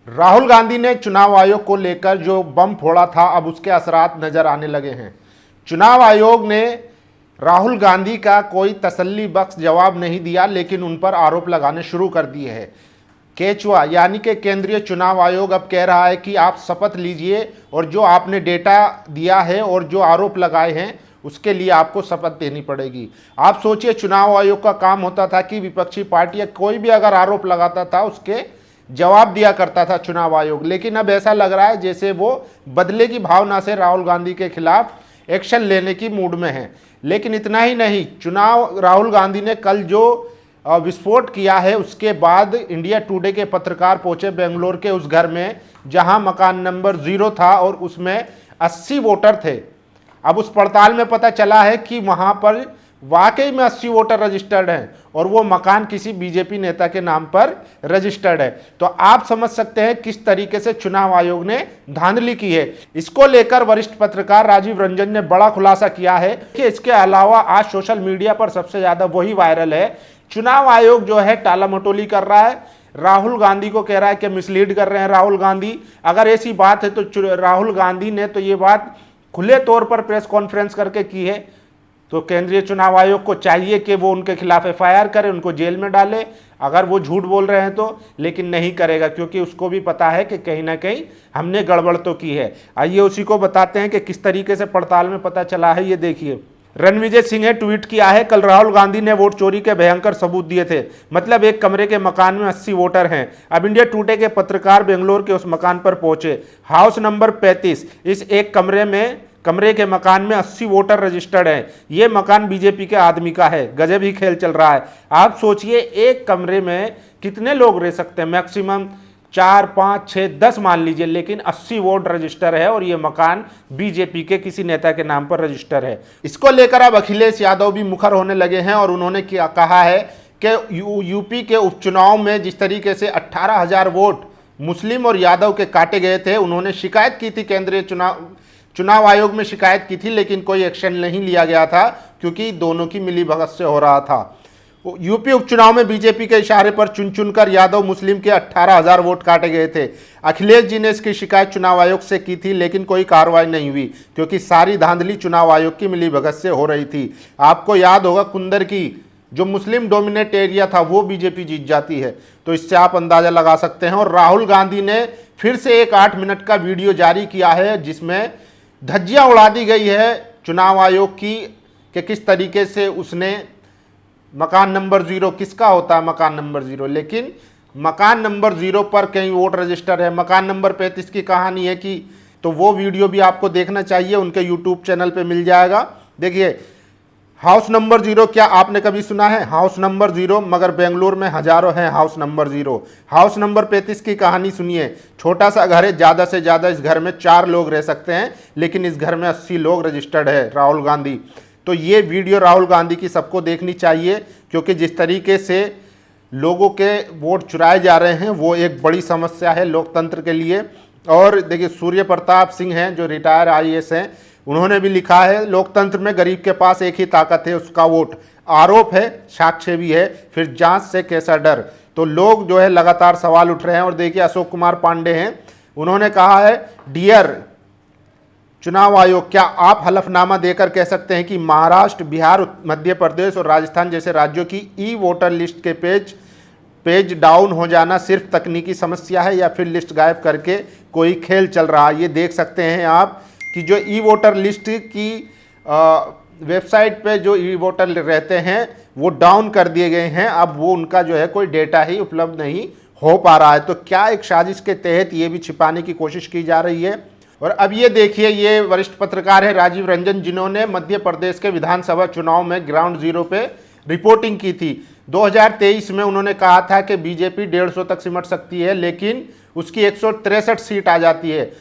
राहुल गांधी ने चुनाव आयोग को लेकर जो बम फोड़ा था, अब उसके असरात नजर आने लगे हैं। चुनाव आयोग ने राहुल गांधी का कोई तसल्ली बख्श जवाब नहीं दिया, लेकिन उन पर आरोप लगाने शुरू कर दिए हैं। केचुआ यानी कि केंद्रीय चुनाव आयोग अब कह रहा है कि आप शपथ लीजिए और जो आपने डेटा दिया है और जो आरोप लगाए हैं उसके लिए आपको शपथ देनी पड़ेगी। आप सोचिए, चुनाव आयोग का काम होता था कि विपक्षी पार्टी या कोई भी अगर आरोप लगाता था उसके जवाब दिया करता था चुनाव आयोग, लेकिन अब ऐसा लग रहा है जैसे वो बदले की भावना से राहुल गांधी के खिलाफ एक्शन लेने की मूड में है। लेकिन इतना ही नहीं, राहुल गांधी ने कल जो विस्फोट किया है उसके बाद इंडिया टुडे के पत्रकार पहुंचे बेंगलोर के उस घर में जहां मकान नंबर 0 था और उसमें 80 वोटर थे। अब उस पड़ताल में पता चला है कि वहां पर वाकई में 80 वोटर रजिस्टर्ड हैं और वो मकान किसी बीजेपी नेता के नाम पर रजिस्टर्ड है। तो आप समझ सकते हैं किस तरीके से चुनाव आयोग ने धांधली की है। इसको लेकर वरिष्ठ पत्रकार राजीव रंजन ने बड़ा खुलासा किया है कि इसके अलावा आज सोशल मीडिया पर सबसे ज्यादा वही वायरल है। चुनाव आयोग जो है टाला मटोली कर रहा है, राहुल गांधी को कह रहा है कि मिसलीड कर रहे हैं राहुल गांधी। अगर ऐसी बात है तो राहुल गांधी ने तो ये बात खुले तौर पर प्रेस कॉन्फ्रेंस करके की है, तो केंद्रीय चुनाव आयोग को चाहिए कि वो उनके खिलाफ एफआईआर करे, उनको जेल में डाले अगर वो झूठ बोल रहे हैं तो। लेकिन नहीं करेगा क्योंकि उसको भी पता है कि कहीं ना कहीं हमने गड़बड़ तो की है। आइए उसी को बताते हैं कि किस तरीके से पड़ताल में पता चला है। ये देखिए, रणविजय सिंह ने ट्वीट किया है, कल राहुल गांधी ने वोट चोरी के भयंकर सबूत दिए थे। मतलब एक कमरे के मकान में 80 वोटर हैं। अब इंडिया टुडे के पत्रकार बेंगलोर के उस मकान पर पहुंचे, हाउस नंबर 35। इस एक कमरे के मकान में 80 वोटर रजिस्टर्ड हैं। ये मकान बीजेपी के आदमी का है। गजब ही खेल चल रहा है। आप सोचिए, एक कमरे में कितने लोग रह सकते हैं? मैक्सिमम 4, 5, 6, 10 मान लीजिए, लेकिन 80 वोट रजिस्टर है और ये मकान बीजेपी के किसी नेता के नाम पर रजिस्टर है। इसको लेकर अब अखिलेश यादव भी मुखर होने लगे हैं और उन्होंने क्या कहा है कि यूपी के उपचुनाव में जिस तरीके से 18,000 वोट मुस्लिम और यादव के काटे गए थे, उन्होंने शिकायत की थी, केंद्रीय चुनाव आयोग में शिकायत की थी, लेकिन कोई एक्शन नहीं लिया गया था क्योंकि दोनों की मिलीभगत से हो रहा था। यूपी उपचुनाव में बीजेपी के इशारे पर चुन चुनकर यादव मुस्लिम के 18,000 वोट काटे गए थे। अखिलेश जी ने इसकी शिकायत चुनाव आयोग से की थी, लेकिन कोई कार्रवाई नहीं हुई क्योंकि सारी धांधली चुनाव आयोग की मिलीभगत से हो रही थी। आपको याद होगा, कुंदर की जो मुस्लिम डोमिनेट एरिया था वो बीजेपी जीत जाती है, तो इससे आप अंदाजा लगा सकते हैं। और राहुल गांधी ने फिर से एक 8 मिनट का वीडियो जारी किया है जिसमें धज्जियां उड़ा दी गई है चुनाव आयोग की कि किस तरीके से उसने मकान नंबर 0 किसका होता है मकान नंबर 0, लेकिन मकान नंबर 0 पर कई वोट रजिस्टर है। मकान नंबर 35 की कहानी है कि, तो वो वीडियो भी आपको देखना चाहिए, उनके यूट्यूब चैनल पे मिल जाएगा। देखिए, हाउस नंबर 0, क्या आपने कभी सुना है हाउस नंबर 0? मगर बेंगलुरु में हजारों हैं हाउस नंबर 0। हाउस नंबर 35 की कहानी सुनिए। छोटा सा घर है, ज़्यादा से ज़्यादा इस घर में 4 लोग रह सकते हैं, लेकिन इस घर में 80 लोग रजिस्टर्ड है राहुल गांधी। तो ये वीडियो राहुल गांधी की सबको देखनी चाहिए क्योंकि जिस तरीके से लोगों के वोट चुराए जा रहे हैं वो एक बड़ी समस्या है लोकतंत्र के लिए। और देखिए, सूर्य प्रताप सिंह हैं जो रिटायर आईएएस हैं, उन्होंने भी लिखा है, लोकतंत्र में गरीब के पास एक ही ताकत है, उसका वोट। आरोप है, साक्ष्य भी है, फिर जांच से कैसा डर। तो लोग जो है लगातार सवाल उठ रहे हैं। और देखिए, अशोक कुमार पांडे हैं, उन्होंने कहा है, डियर चुनाव आयोग, क्या आप हलफनामा देकर कह सकते हैं कि महाराष्ट्र, बिहार, मध्य प्रदेश और राजस्थान जैसे राज्यों की ई वोटर लिस्ट के पेज डाउन हो जाना सिर्फ तकनीकी समस्या है या फिर लिस्ट गायब करके कोई खेल चल रहा है? ये देख सकते हैं आप कि जो ई वोटर लिस्ट की वेबसाइट पे जो ई वोटर रहते हैं वो डाउन कर दिए गए हैं। अब वो उनका जो है कोई डेटा ही उपलब्ध नहीं हो पा रहा है। तो क्या एक साजिश के तहत ये भी छिपाने की कोशिश की जा रही है? और अब ये देखिए, ये वरिष्ठ पत्रकार है राजीव रंजन, जिन्होंने मध्य प्रदेश के विधानसभा चुनाव में ग्राउंड जीरो पे रिपोर्टिंग की थी। 2023 में उन्होंने कहा था कि बीजेपी 150 तक सिमट सकती है, लेकिन उसकी 163 सीट आ जाती है।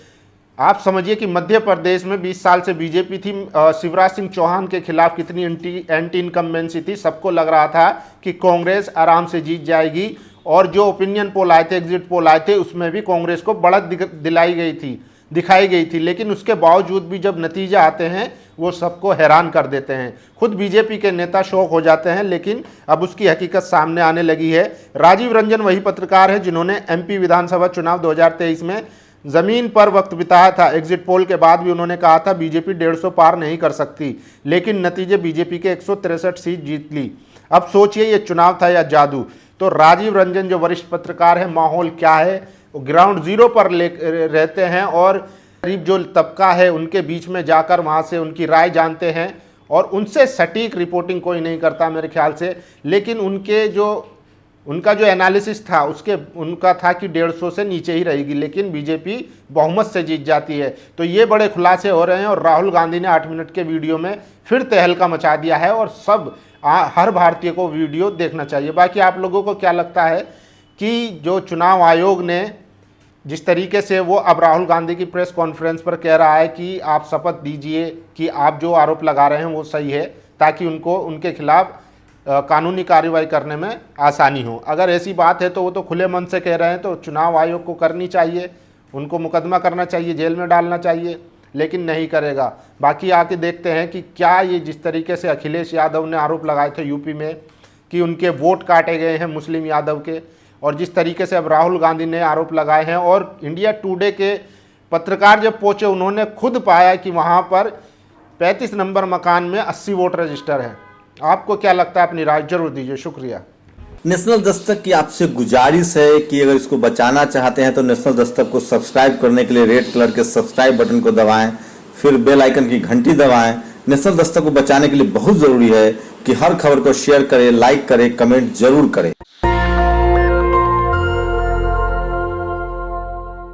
आप समझिए कि मध्य प्रदेश में 20 साल से बीजेपी थी, शिवराज सिंह चौहान के खिलाफ कितनी एंटी इनकम्बेंसी थी। सबको लग रहा था कि कांग्रेस आराम से जीत जाएगी और जो ओपिनियन पोल आए थे, एग्जिट पोल आए थे, उसमें भी कांग्रेस को बढ़त दिखाई गई थी। लेकिन उसके बावजूद भी जब नतीजा आते हैं वो सबको हैरान कर देते हैं। खुद बीजेपी के नेता शौक हो जाते हैं, लेकिन अब उसकी हकीकत सामने आने लगी है। राजीव रंजन वही पत्रकार है जिन्होंने एमपी विधानसभा चुनाव 2023 में ज़मीन पर वक्त बिताया था। एग्जिट पोल के बाद भी उन्होंने कहा था बीजेपी 150 पार नहीं कर सकती, लेकिन नतीजे बीजेपी के 163 सीट जीत ली। अब सोचिए ये चुनाव था या जादू। तो राजीव रंजन जो वरिष्ठ पत्रकार है, माहौल क्या है, वो ग्राउंड जीरो पर रहते हैं और गरीब जो तबका है उनके बीच में जाकर वहाँ से उनकी राय जानते हैं और उनसे सटीक रिपोर्टिंग कोई नहीं करता मेरे ख्याल से। लेकिन उनका जो एनालिसिस था उनका था कि 150 से नीचे ही रहेगी, लेकिन बीजेपी बहुमत से जीत जाती है। तो ये बड़े खुलासे हो रहे हैं और राहुल गांधी ने 8 मिनट के वीडियो में फिर तहलका मचा दिया है और हर भारतीय को वीडियो देखना चाहिए। बाकी आप लोगों को क्या लगता है कि जो चुनाव आयोग ने जिस तरीके से वो अब राहुल गांधी की प्रेस कॉन्फ्रेंस पर कह रहा है कि आप शपथ दीजिए कि आप जो आरोप लगा रहे हैं वो सही है, ताकि उनके खिलाफ कानूनी कार्रवाई करने में आसानी हो। अगर ऐसी बात है तो वो तो खुले मन से कह रहे हैं, तो चुनाव आयोग को करनी चाहिए, उनको मुकदमा करना चाहिए, जेल में डालना चाहिए, लेकिन नहीं करेगा। बाकी आके देखते हैं कि क्या ये जिस तरीके से अखिलेश यादव ने आरोप लगाए थे यूपी में कि उनके वोट काटे गए हैं मुस्लिम यादव के, और जिस तरीके से अब राहुल गांधी ने आरोप लगाए हैं, और इंडिया टुडे के पत्रकार जब पहुंचे उन्होंने खुद पाया कि वहां पर 35 नंबर मकान में 80 वोट रजिस्टर है। आपको क्या लगता है? अपनी राय जरूर दीजिए। शुक्रिया। नेशनल दस्तक की आपसे गुजारिश है कि अगर इसको बचाना चाहते हैं तो नेशनल दस्तक को सब्सक्राइब करने के लिए रेड कलर के सब्सक्राइब बटन को दबाएं, फिर बेल आइकन की घंटी दबाएं। नेशनल दस्तक को बचाने के लिए बहुत जरूरी है कि हर खबर को शेयर करें, लाइक करें, कमेंट जरूर करें।